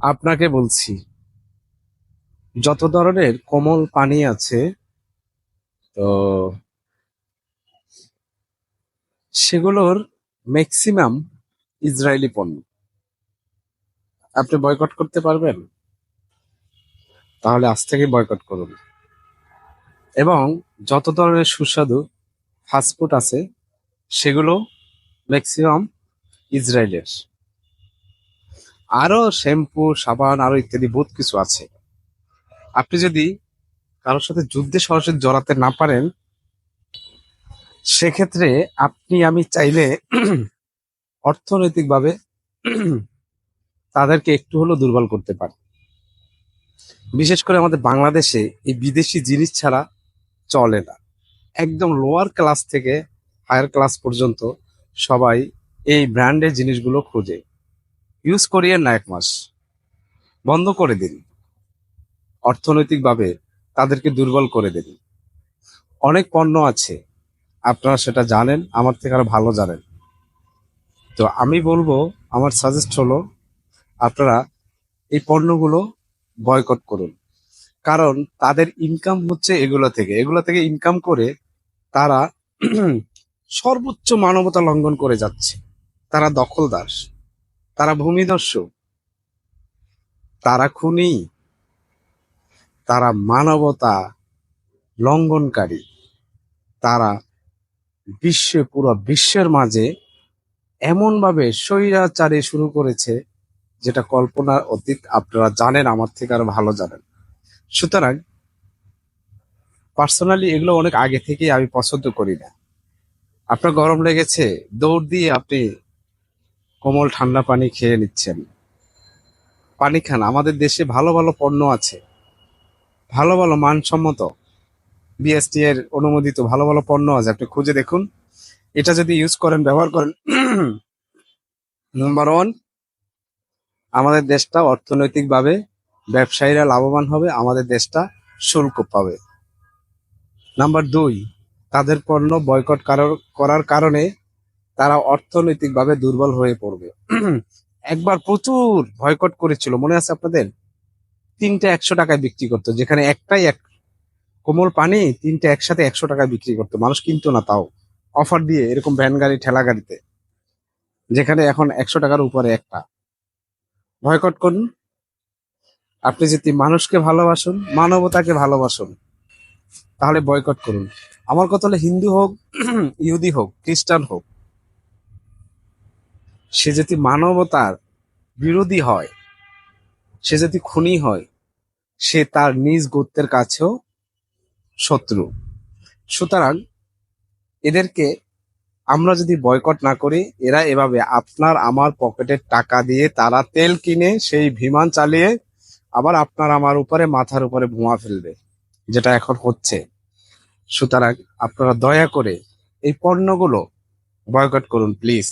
আপনাকে বলছি, যত ধরনের কোমল পানি আছে, তো সেগুলোর ম্যাক্সিমাম ইসরায়েলি পণ্য। আপনি বয়কট করতে পারবেন? তাহলে আজ থেকে বয়কট করুন। এবং যত ধরনের সুস্বাদু ফাস্টফুড আছে, সেগুলো ম্যাক্সিমাম ইসরায়েলের। আরো শ্যাম্পু, সাবান, আরো ইত্যাদি বহুত কিছু আছে। আপনি যদি কারোর সাথে যুদ্ধে সরাসরি জড়াতে না পারেন, সেক্ষেত্রে আপনি আমি চাইলে অর্থনৈতিকভাবে তাদেরকে একটু হলেও দুর্বল করতে পারি। বিশেষ করে আমাদের বাংলাদেশে এই বিদেশি জিনিস ছাড়া চলে না। একদম লোয়ার ক্লাস থেকে হায়ার ক্লাস পর্যন্ত সবাই এই ব্র্যান্ডের জিনিসগুলো খোঁজে। ইউজ করিয়েন না, 1 মাস বন্ধ করে দিন। অর্থনৈতিকভাবে তাদেরকে দুর্বল করে দিন। অনেক পণ্য আছে, আপনারা সেটা জানেন, আমার থেকে আরো ভালো জানেন। তো আমি বলবো, আমার সাজেস্ট হলো আপনারা এই পণ্যগুলো বয়কট করুন। কারণ তাদের ইনকাম হচ্ছে এগুলো থেকে ইনকাম করে তারা সর্বোচ্চ মানবতা লঙ্ঘন করে যাচ্ছে। তারা দখলদার, তারা ভূমিদস্যু, তারা খুনি, তারা মানবতা লঙ্ঘনকারী। তারা পুরো বিশ্বের মাঝে এমন ভাবে স্বৈরাচারী শুরু করেছে, যেটা কল্পনার অতীত। আপনারা জানেন, আমার থেকে আরো ভালো জানেন। সুতরাং পার্সোনালি এগুলো অনেক আগে থেকেই আমি পছন্দ করি না। আপনার গরম লেগেছে, দৌড় দিয়ে আপনি কোমল ঠান্ডা পানি খেয়ে নিচ্ছেন। পানি খান, আমাদের দেশে ভালো ভালো পণ্য আছে, ভালো ভালো মানসম্মত বিএসটি এর অনুমোদিত ভালো ভালো পণ্য আছে, আপনি খুঁজে দেখুন। এটা যদি ইউজ করেন, ব্যবহার করেন, নাম্বার ওয়ান, আমাদের দেশটা অর্থনৈতিকভাবে ব্যবসায়ীরা লাভবান হবে, আমাদের দেশটা শুল্ক পাবে। নাম্বার দুই, তাদের পণ্য বয়কট করার কারণে তারা অর্থনৈতিকভাবে দুর্বল হয়ে পড়বে। একবার প্রচুর বয়কট করেছিল, মনে আছে আপনাদের? 3টে 100 টাকায় বিক্রি করতো, যেখানে একটাই কোমল পানি 3টে একসাথে 100 টাকায় বিক্রি করতো, মানুষ কিনতো না, তাও অফার দিয়ে, এরকম ভ্যান গাড়ি ঠেলা গাড়িতে। যেখানে এখন 100 টাকার উপরে একটা। বয়কট করুন। আপনি যদি মানুষকে ভালোবাসুন, মানবতাকে ভালোবাসুন, তাহলে বয়কট করুন। আমার কথা হলো, হিন্দু হোক, ইহুদি হোক, খ্রিস্টান হোক, সে যদি মানবতার বিরোধী হয়, সে যদি খুনি হয়, সে তার নিজ গোত্রের কাছেও শত্রু। সুতরাং এদেরকে আমরা যদি বয়কট না করি, এরা এভাবে আপনার আমার পকেটের টাকা দিয়ে তারা তেল কিনে সেই বিমান চালিয়ে আবার আপনার আমার উপরে, মাথার উপরে ধোঁয়া ফেলবে, যেটা এখন হচ্ছে। সুতরাং আপনারা দয়া করে এই পণ্যগুলো বয়কট করুন প্লিজ।